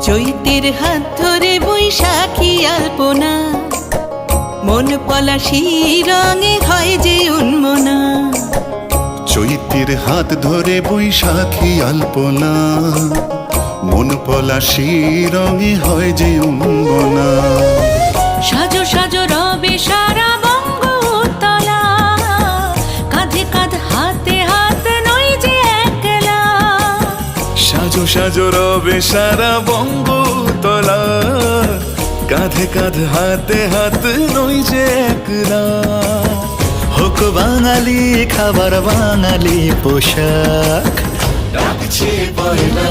চৈতের হাত ধরে বৈশাখী আলপনা, মন পলাশি রঙে হয় যে উন্মনা। চৈতের হাত ধরে বৈশাখী আলপনা, মন পলাশি রঙে হয় যে উন্মনা। সাজো সাজো রবে সারা বঙ্গতলা, কাঁধে কাঁধ হাতে হাত নই যে একলা। সাজো সাজো রবে সারা বঙ্গতলা, কাঁধে কাঁধ হাতে হাত নই যে একলা। হোক বাঙালি খাবার বাঙালি পোশাক, ডাকছে পয়লা